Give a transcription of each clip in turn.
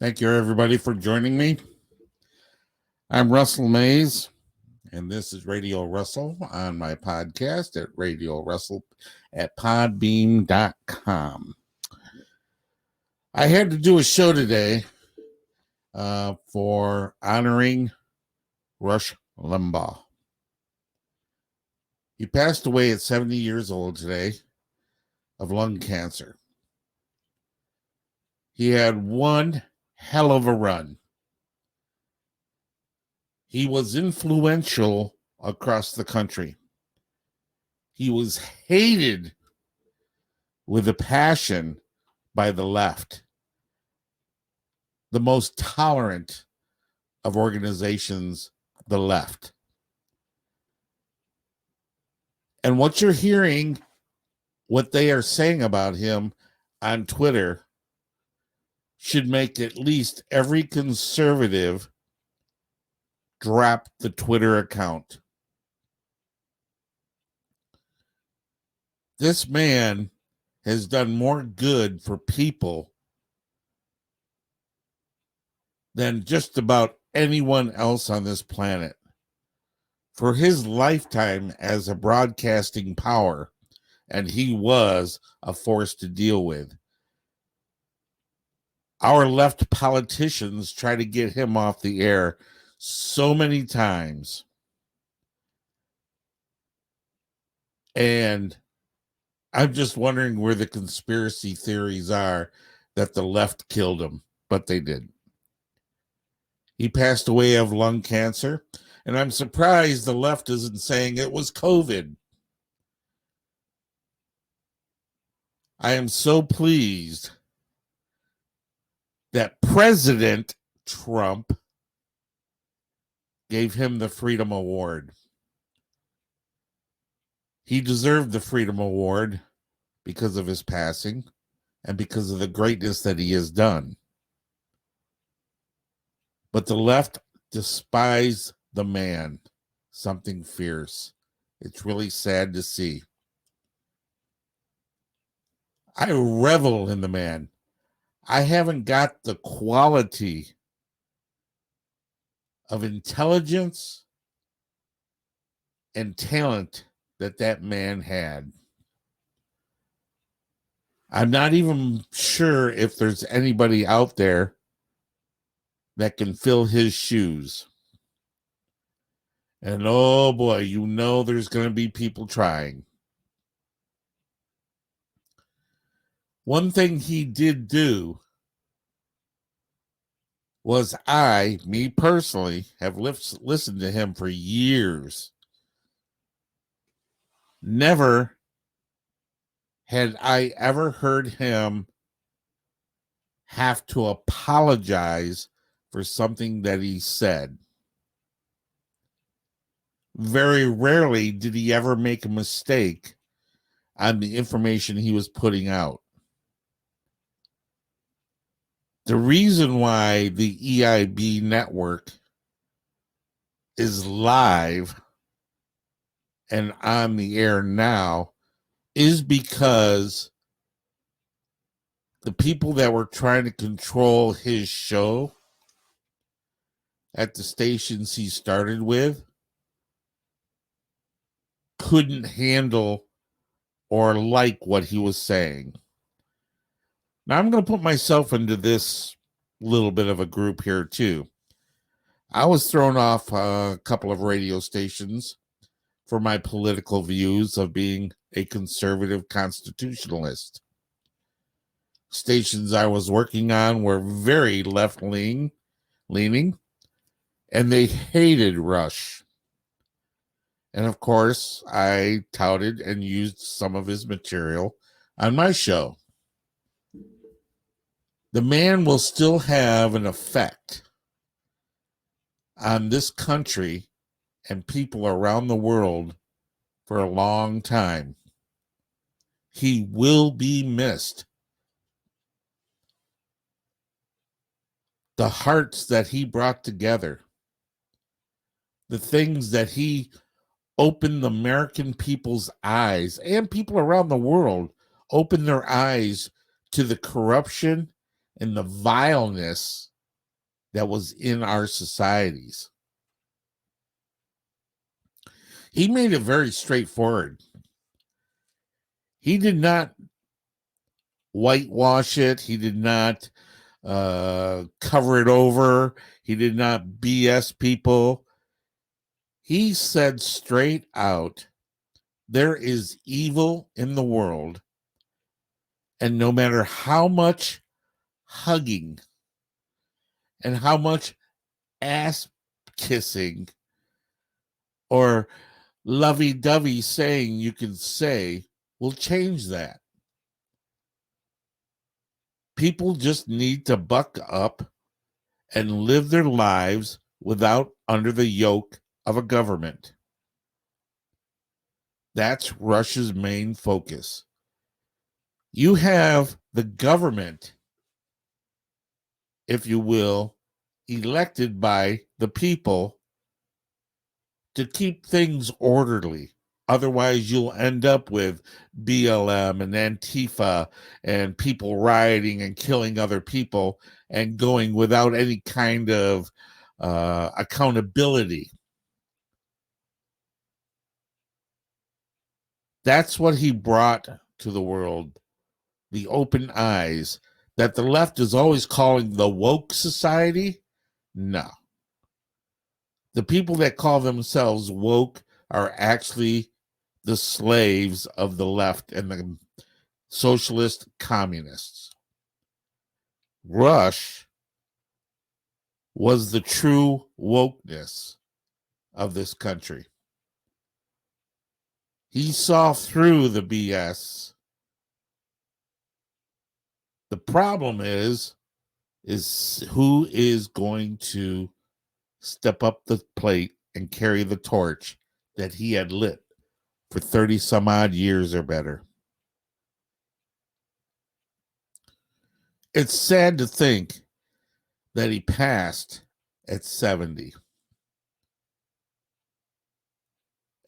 Thank you, everybody, for joining me. I'm Russell Mays, and this is Radio Russell on my podcast at Radio Russell at podbeam.com. I had to do a show today for honoring Rush Limbaugh. He passed away at 70 years old today of lung cancer. He had one hell of a run. He was influential across the country. He was hated with a passion by the left, the most tolerant of organizations, the left. And what you're hearing, what they are saying about him on Twitter, should make at least every conservative drop the Twitter account. This man has done more good for people than just about anyone else on this planet. For his lifetime as a broadcasting power, and he was a force to deal with. Our left politicians try to get him off the air so many times. And I'm just wondering where the conspiracy theories are that the left killed him, but they did. He passed away of lung cancer, and I'm surprised the left isn't saying it was COVID. I am so pleased that President Trump gave him the Freedom Award. He deserved the Freedom Award because of his passing and because of the greatness that he has done. But the left despise the man, something fierce. It's really sad to see. I revel in the man. I haven't got the quality of intelligence and talent that man had. I'm not even sure if there's anybody out there that can fill his shoes. And oh boy, you know there's going to be people trying. One thing he did do was me personally, have listened to him for years. Never had I ever heard him have to apologize for something that he said. Very rarely did he ever make a mistake on the information he was putting out. The reason why the EIB network is live and on the air now is because the people that were trying to control his show at the stations he started with couldn't handle or like what he was saying. Now, I'm going to put myself into this little bit of a group here, too. I was thrown off a couple of radio stations for my political views of being a conservative constitutionalist. Stations I was working on were very left-leaning, and they hated Rush. And, of course, I touted and used some of his material on my show. The man will still have an effect on this country and people around the world for a long time. He will be missed. The hearts that he brought together, the things that he opened the American people's eyes, and people around the world opened their eyes to the corruption and the vileness that was in our societies. He made it very straightforward. He did not whitewash it. He did not cover it over. He did not BS people. He said straight out, there is evil in the world, and no matter how much hugging and how much ass kissing or lovey-dovey saying you can say will change that. People just need to buck up and live their lives without under the yoke of a government. That's Russia's main focus. You have the government, if you will, elected by the people to keep things orderly. Otherwise, you'll end up with BLM and Antifa and people rioting and killing other people and going without any kind of accountability. That's what he brought to the world, the open eyes that the left is always calling the woke society. No. The people that call themselves woke are actually the slaves of the left and the socialist communists. Rush was the true wokeness of this country. He saw through the BS. The problem is who is going to step up the plate and carry the torch that he had lit for 30 some odd years or better. It's sad to think that he passed at 70.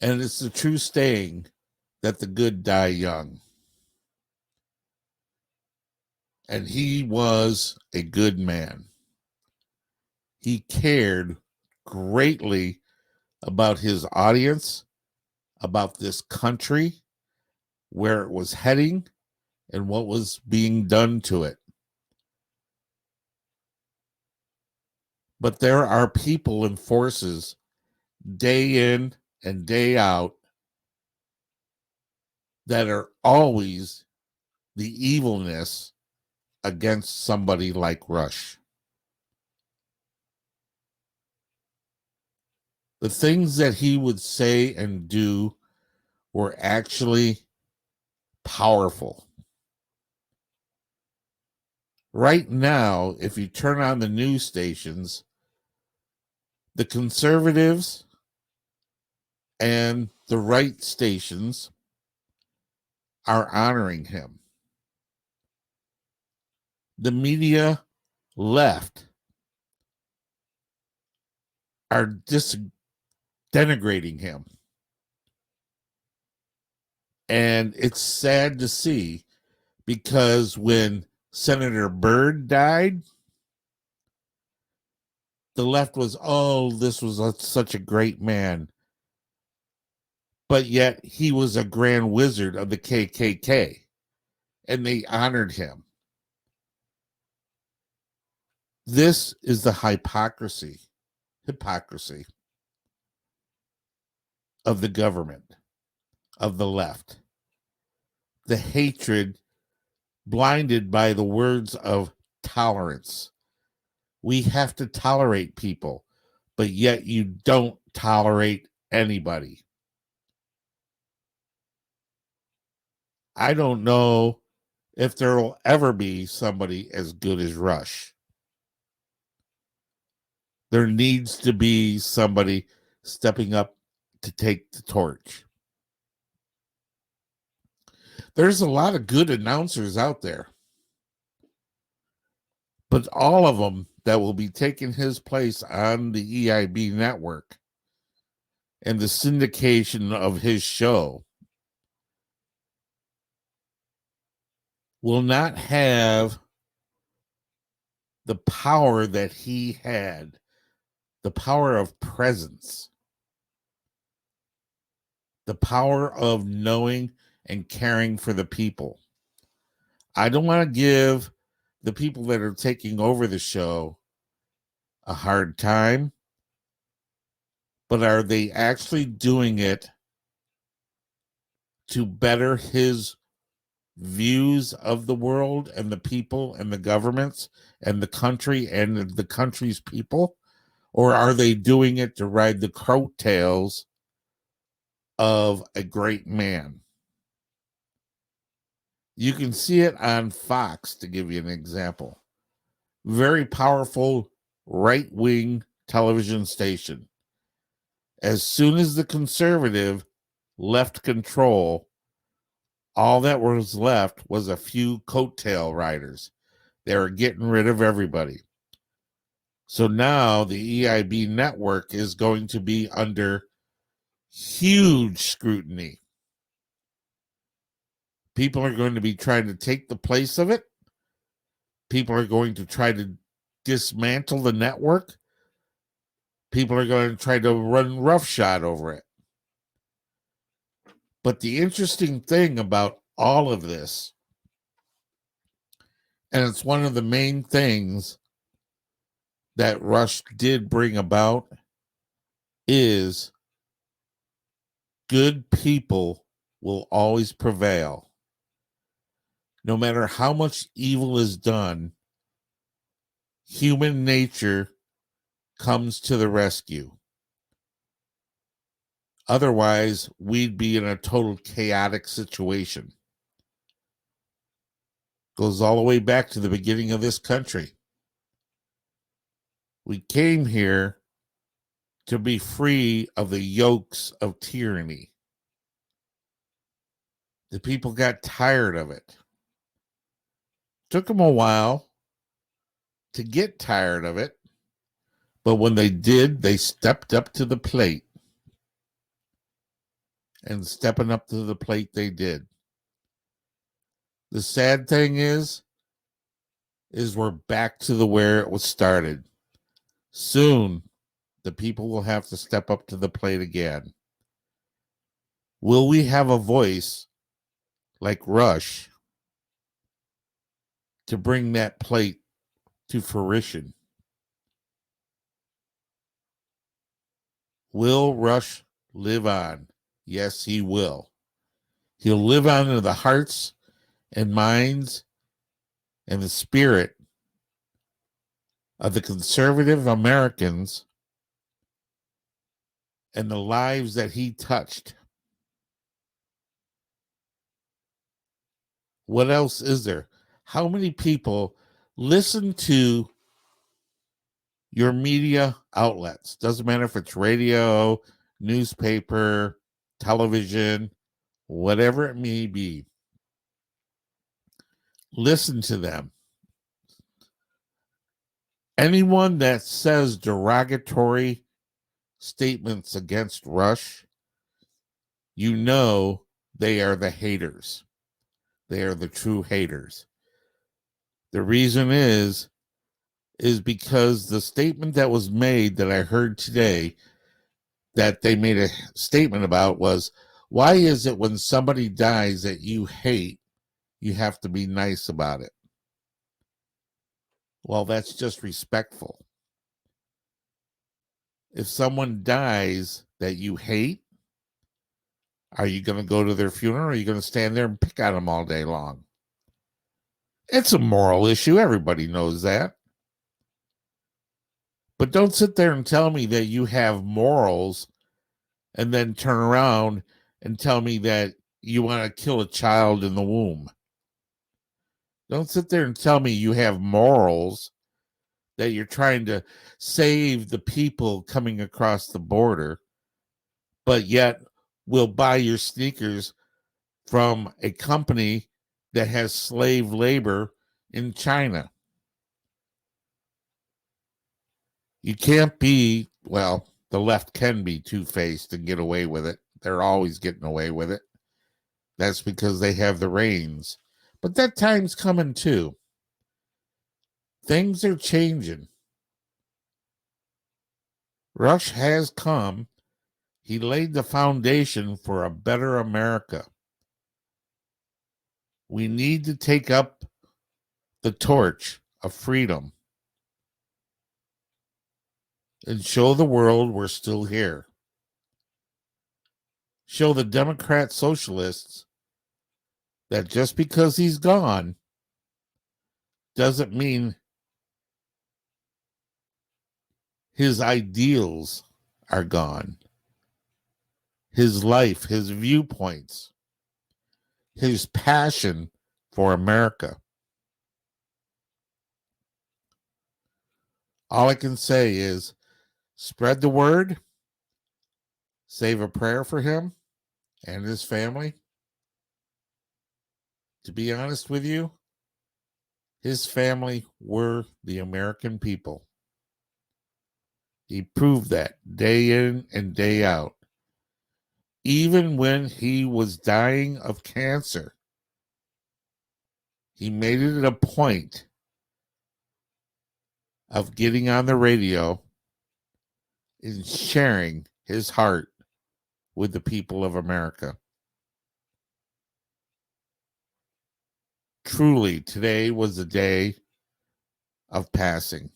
And it's the true saying that the good die young. And he was a good man. He cared greatly about his audience, about this country, where it was heading, and what was being done to it. But there are people and forces day in and day out that are always the evilness against somebody like Rush. The things that he would say and do were actually powerful. Right now, if you turn on the news stations, the conservatives and the right stations are honoring him. The media left are denigrating him. And it's sad to see, because when Senator Byrd died, the left was, oh, this was such a great man. But yet he was a grand wizard of the KKK, and they honored him. This is the hypocrisy of the government, of the left. The hatred blinded by the words of tolerance. We have to tolerate people, but yet you don't tolerate anybody. I don't know if there will ever be somebody as good as Rush. There needs to be somebody stepping up to take the torch. There's a lot of good announcers out there, but all of them that will be taking his place on the EIB network and the syndication of his show will not have the power that he had, the power of presence, the power of knowing and caring for the people. I don't want to give the people that are taking over the show a hard time, but are they actually doing it to better his views of the world and the people and the governments and the country and the country's people? Or are they doing it to ride the coattails of a great man? You can see it on Fox, to give you an example. Very powerful right-wing television station. As soon as the conservative left control, all that was left was a few coattail riders. They were getting rid of everybody. So now the EIB network is going to be under huge scrutiny. People are going to be trying to take the place of it. People are going to try to dismantle the network. People are going to try to run roughshod over it. But the interesting thing about all of this, and it's one of the main things that Rush did bring about, is good people will always prevail. No matter how much evil is done, human nature comes to the rescue. Otherwise, we'd be in a total chaotic situation. Goes all the way back to the beginning of this country. We came here to be free of the yokes of tyranny. The people got tired of it. Took them a while to get tired of it, but when they did, they stepped up to the plate. And stepping up to the plate, they did. The sad thing is we're back to the where it was started. Soon, the people will have to step up to the plate again. Will we have a voice like Rush to bring that plate to fruition? Will Rush live on? Yes, he will. He'll live on in the hearts and minds and the spirit of the conservative Americans and the lives that he touched. What else is there? How many people listen to your media outlets? Doesn't matter if it's radio, newspaper, television, whatever it may be. Listen to them. Anyone that says derogatory statements against Rush, you know they are the haters. They are the true haters. The reason is because the statement that was made that I heard today, that they made a statement about, was, why is it when somebody dies that you hate, you have to be nice about it? Well, that's just respectful. If someone dies that you hate, are you going to go to their funeral, or are you going to stand there and pick on them all day long? It's a moral issue. Everybody knows that. But don't sit there and tell me that you have morals and then turn around and tell me that you want to kill a child in the womb. Don't sit there and tell me you have morals, that you're trying to save the people coming across the border, but yet will buy your sneakers from a company that has slave labor in China. You can't be, well, the left can be two-faced and get away with it. They're always getting away with it. That's because they have the reins. But that time's coming too. Things are changing. Rush has come. He laid the foundation for a better America. We need to take up the torch of freedom and show the world we're still here. Show the Democrat socialists that just because he's gone doesn't mean his ideals are gone. His life, his viewpoints, his passion for America. All I can say is spread the word, save a prayer for him and his family. To be honest with you, his family were the American people. He proved that day in and day out. Even when he was dying of cancer, he made it a point of getting on the radio and sharing his heart with the people of America. Truly, today was a day of passing.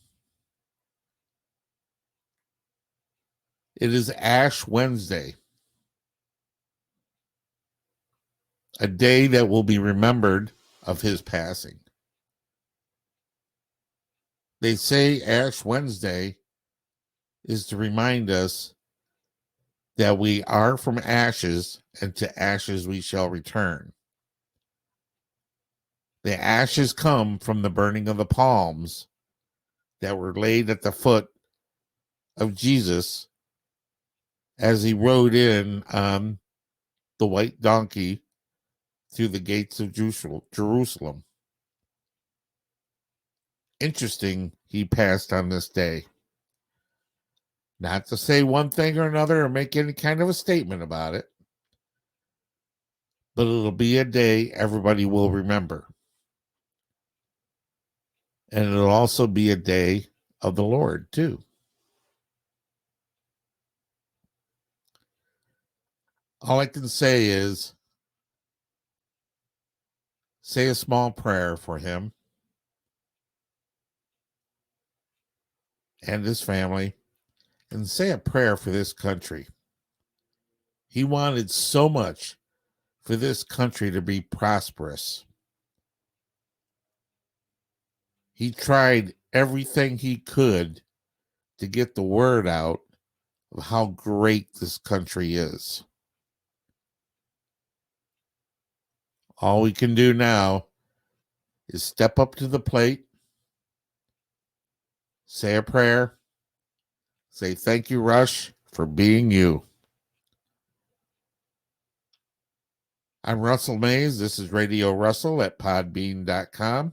It is Ash Wednesday, a day that will be remembered of his passing. They say Ash Wednesday is to remind us that we are from ashes, and to ashes we shall return. The ashes come from the burning of the palms that were laid at the foot of Jesus as he rode in on the white donkey through the gates of Jerusalem. Interesting, he passed on this day. Not to say one thing or another or make any kind of a statement about it, but it'll be a day everybody will remember. And it'll also be a day of the Lord, too. All I can say is say a small prayer for him and his family, and say a prayer for this country. He wanted so much for this country to be prosperous. He tried everything he could to get the word out of how great this country is. All we can do now is step up to the plate, say a prayer, say thank you, Rush, for being you. I'm Russell Mays. This is Radio Russell at podbean.com.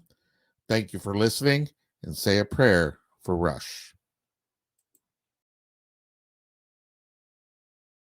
Thank you for listening, and say a prayer for Rush.